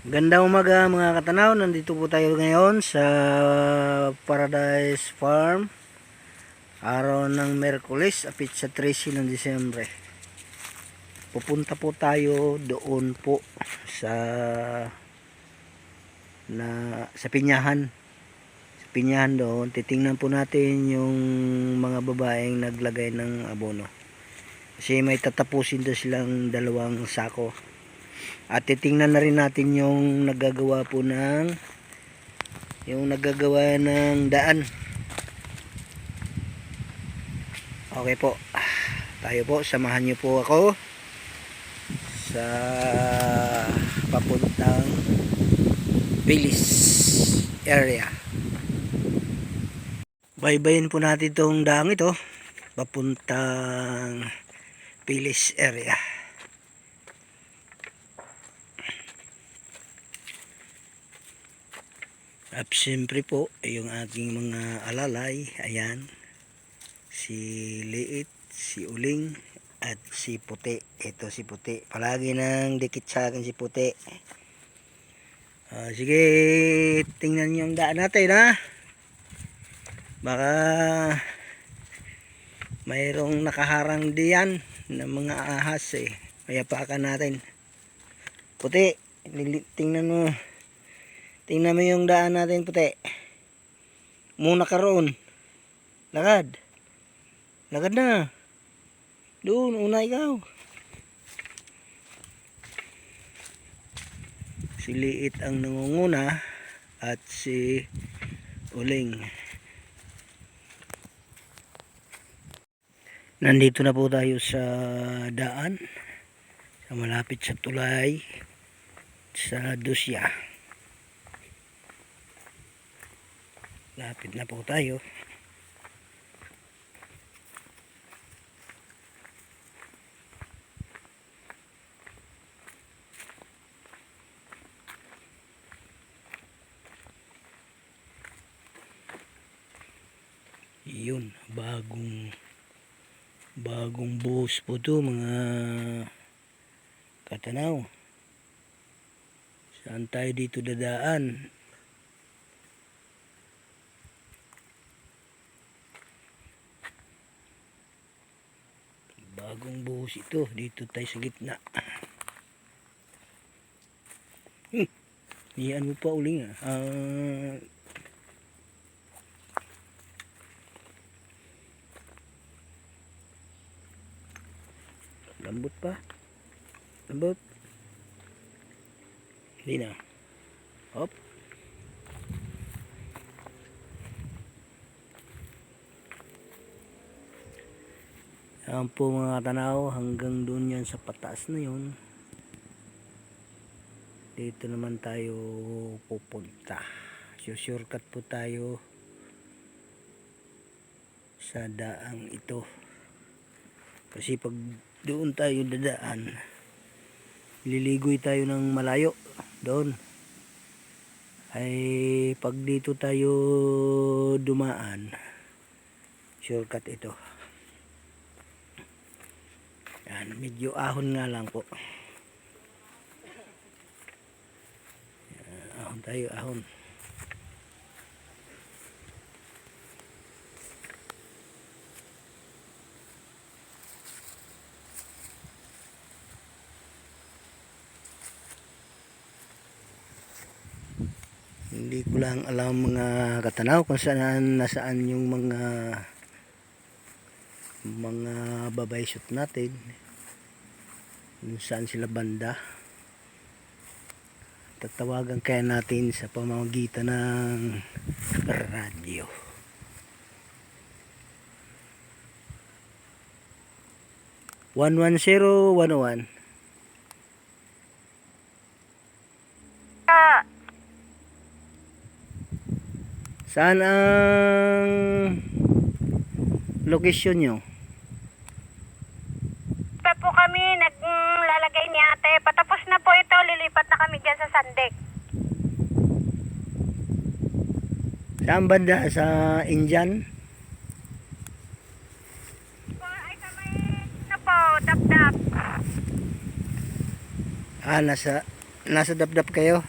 Gandang umaga mga katanaw, nandito po tayo ngayon sa Paradise Farm. Araw ng Merkulis, apit sa 13 ng Disyembre. Pupunta po tayo doon po sa Pinyahan. Sa Pinyahan doon, titingnan po natin yung mga babaeng naglagay ng abono. Kasi may tatapusin daw silang 2 sako. At titingnan na rin natin yung naggagawa ng daan. Okay po. Tayo po, samahan niyo po ako sa papuntang Pilis area. Baybayin po natin itong daang ito papuntang Pilis area. At siyempre po, yung aking mga alalay, ayan, si Liit, si Uling, at si Puti. Ito si Puti. Palagi nang dikit sa akin si Puti. Sige, tingnan niyo ang daan natin, ha? Baka mayroong nakaharang diyan ng mga ahas, eh. Kaya pakan natin. Puti, tingnan mo. Tingnan mo yung daan natin, Puti. Muna ka roon. Lakad. Lakad na. Doon, una ikaw. Si Liit ang nangunguna at si Uling. Nandito na po tayo sa daan. Sa malapit sa tulay. Sa Dusya. Lapit na po tayo. Yun, bagong buhos po to mga katanaw. Saan tayo dito dadaan? Bagong buhos ito. Dito tayo sa gitna. Iyan mo pa, Uling, lambot pa. Lambot. Hindi na. Hop. Yan po mga tanaw, hanggang doon yan sa pataas na yun. Dito naman tayo pupunta. Shortcut po tayo sa daang ito. Kasi pag doon tayo dadaan, liligoy tayo ng malayo. Doon. Ay pag dito tayo dumaan, shortcut ito. Yan, medyo ahon nga lang po. Yan, ahon tayo, ahon. Hindi ko lang alam mga katanaw kung nasaan yung mga babay shoot natin, kung saan sila banda. Tatawagan kaya natin sa pamamagitan ng radyo. One 110-101. Saan ang location nyo? Pa po kami naglalagay ni ate. Patapos na po ito, lilipat na kami dyan sa Sandek. Saan banda? Sa Indian? Ay, sa may, ano po, dap-dap. Nasa dapdap kayo?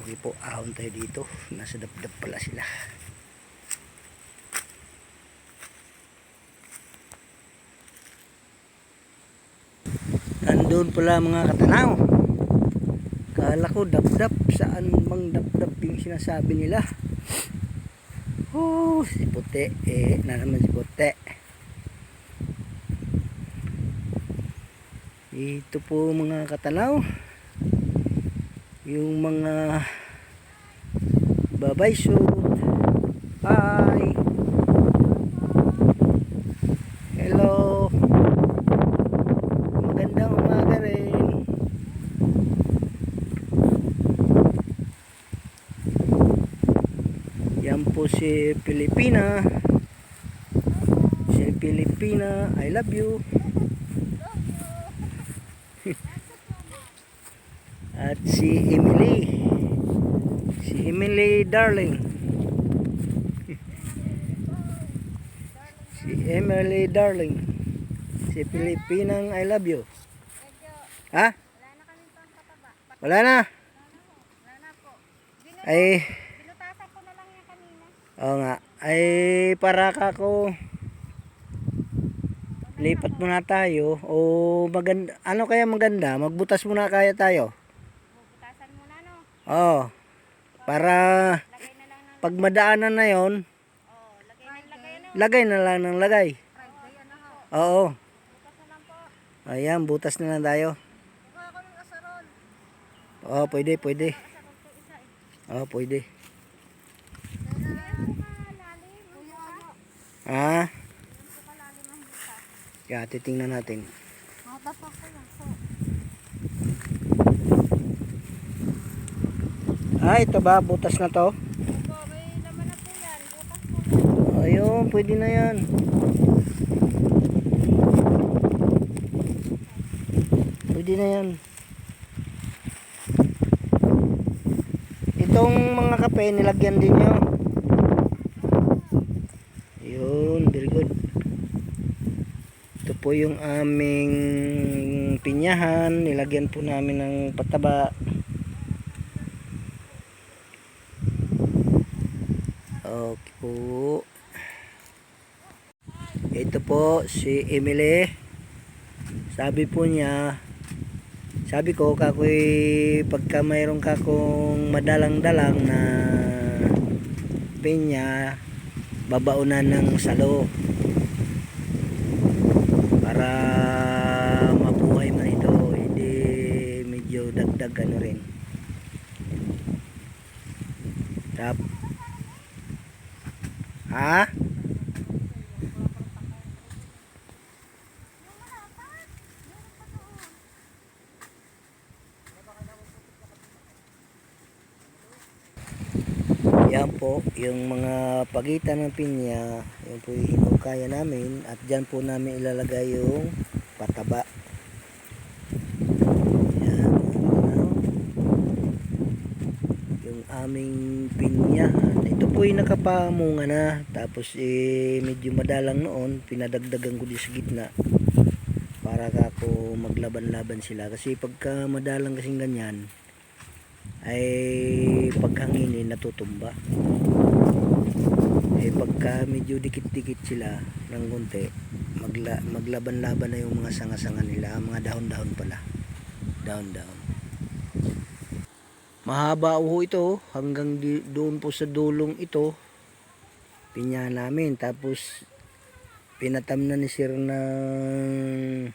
Sige po, ahon tayo dito. Nasa dapdap pala sila. Nandun pala mga katanaw. Kala ko dapdap. Saan bang dapdap yung sinasabi nila? Oh, si puti. Na naman si puti. Ito po mga katanaw. Yung mga babay shoot. Hi. Hello. Magandang umaga rin. Yan po si Pilipina. Si Pilipina, I love you. At si Emily. Si Emily darling. Si Emily darling. Si Pilipinang I love you. Ha? Wala na. Ay, Binutasan ko na lang yan kanina. oo nga. Ay, para kako lipat muna tayo o maganda, ano kaya maganda? Magbutas muna kaya tayo. Bubutasan muna, no? Oo. Para Lagay na lang ng... pag madaanan na yon, Oh, lagay, no? lagay na lang ng lagay. Friday, ano ho? Oo. Bukas na lang po. Ayan, butas na lang tayo. Buka ako ng asarol. Oo, pwede, pwede. Asarol ko isa eh. Oo, pwede. Ganyan po kalalim. Kuya, ano? Ah, Ganyan po kalalim ang butas. kaya titingnan natin. Matapak ko lang po. Ah, ito ba? Butas na to? Opo, may laman na po yan. Bukas po yan. Ayun, pwede na yan. Pwede na yan. Itong mga kape, nilagyan din nyo. Ayun, very good. Ito po yung aming pinyahan. Nilagyan po namin ng pataba. Okay po. Ito po si Emily. Sabi po niya, sabi ko kakoy pagka mayroon ka kung madalang-dalang na pinya, babaunan ng salo para mabuhay man ito, hindi medyo dagdag ano rin. Tap. Ha? Yan po, yung mga pagitan ng pinya, yun po yung hinukaya namin at dyan po namin ilalagay yung pataba. Yan, yung aming pinya. Ito po yung nakapamunga na, tapos medyo madalang noon, pinadagdagan ko din sa gitna para kako maglaban-laban sila. Kasi pagka madalang kasing ganyan, ay paghanginin natutumba. Pagka medyo dikit-dikit sila ng konti, maglaban-laban na yung mga sanga-sanga nila, mga dahon-dahon pala. Dahon-dahon. Mahaba ho ito hanggang doon po sa dulong ito. Pinya namin, tapos pinatamnan ni sir ng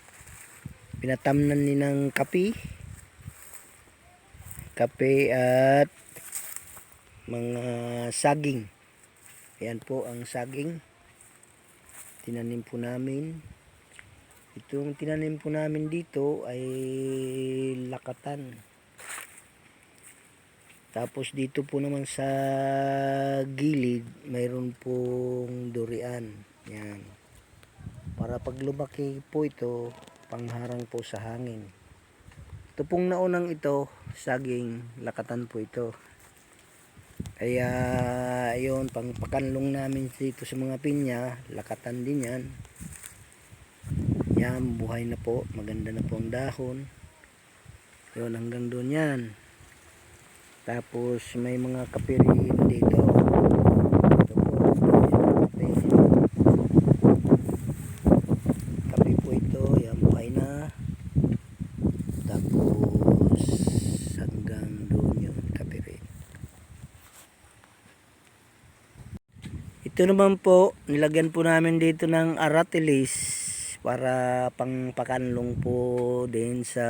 pinatamnan ni ng kape at mga saging. Ayan po ang saging. Tinanim po namin. Itong tinanim po namin dito ay lakatan. Tapos dito po naman sa gilid mayroon pong durian. Yan. Para pag lumaki po ito, pangharang po sa hangin. Ito pong naunang ito, saging, lakatan po ito. Kaya ayun, pangpakanlong namin dito sa mga pinya, lakatan din yan. Yan, buhay na po, maganda na po ang dahon. Yun, hanggang doon yan. Tapos may mga kape rin dito. Ito po, kape. Kape po ito, yan po ay na. Tapos hanggang doon yung kape rin. Ito naman po, nilagyan po namin dito ng aratilis para pangpakanlong po din sa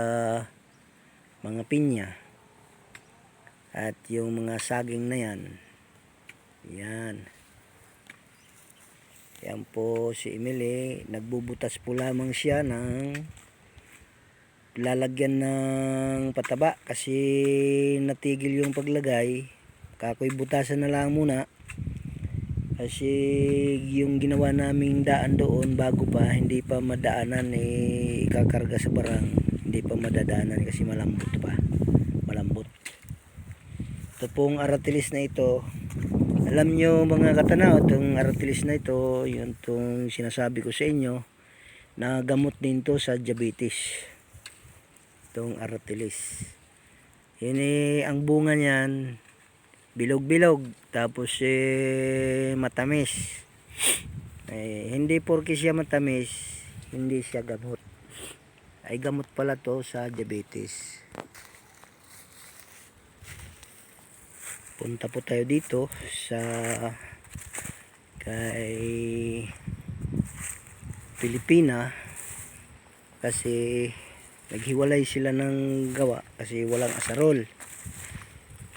mga pinya. At yung mga saging na yan. Yan. Yan po si Emily. Nagbubutas po lamang siya ng lalagyan ng pataba kasi natigil yung paglagay. Kakoy butasan na lang muna. Kasi yung ginawa naming daan doon bago pa, hindi pa madaanan ikakarga sa barang. Hindi pa madadaanan kasi malambot pa. Malambot. Ito pong aratilis na ito, alam nyo mga katanaw, itong aratilis na ito, yung itong sinasabi ko sa inyo, na gamot din to sa diabetes. Itong aratilis. Yun ang bunga niyan, bilog-bilog, tapos matamis. Hindi porke siya matamis, hindi siya gamot. Ay gamot pala to sa diabetes. Punta po tayo dito sa kay Pilipina kasi naghiwalay sila ng gawa kasi walang asarol.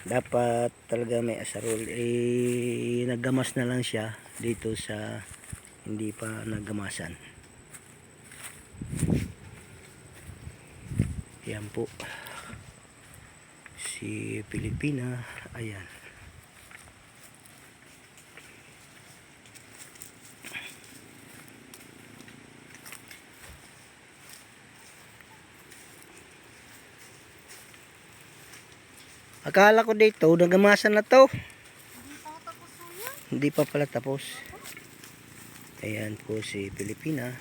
Dapat talaga may asarol. Naggamas na lang siya dito sa hindi pa naggamasan. Yan po si Pilipina. Ayan. Akala ko dito nagamasan na to. Hindi pa pala tapos. Ayan po si Pilipina.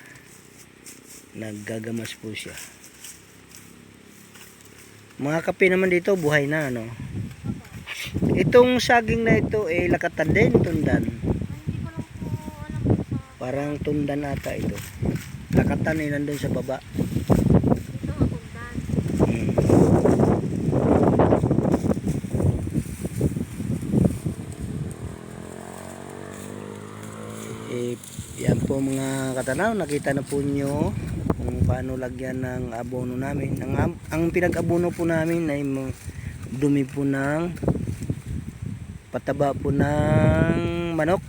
Naggagamas po siya. Mga kape naman dito buhay na ano. Itong saging na ito lakatan din, tundan. Parang tundan ata ito. Lakatan nandun sa baba. Yan po mga katanaw, nakita na po nyo kung paano lagyan ng abono namin. Ang pinag-abono po namin ay dumi po ng pataba po ng manok.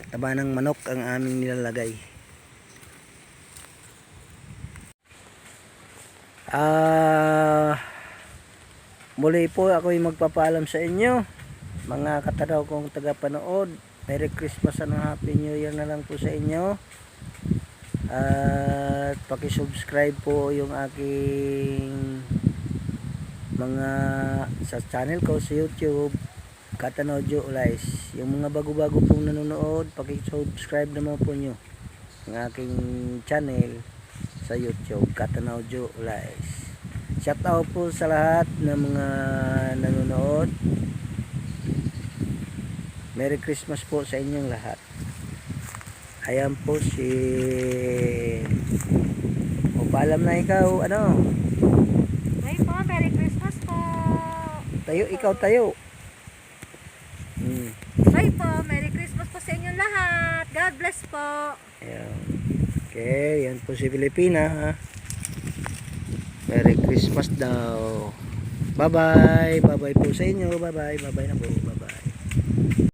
Pataba ng manok ang aming nilalagay. Muli po ako'y magpapaalam sa inyo mga katanaw kong tagapanood. Merry Christmas and Happy New Year na lang po sa inyo. At paki-subscribe po yung aking mga sa channel ko sa YouTube, Katanaw Joe Ulice. Yung mga bago-bago pong nanonood, paki-subscribe naman po nyo ang aking channel sa YouTube, Katanaw Joe Ulice. Shout out po sa lahat ng mga nanonood. Merry Christmas po sa inyong lahat. Ayan po si paalam na ikaw, ano? Ay po, Merry Christmas po. Tayo, ikaw tayo. Ay po, Merry Christmas po sa inyong lahat. God bless po. Ayan. Okay, yan po si Pilipina. Merry Christmas daw. Bye-bye. Bye-bye po sa inyo. Bye-bye. Bye-bye na po. Bye-bye.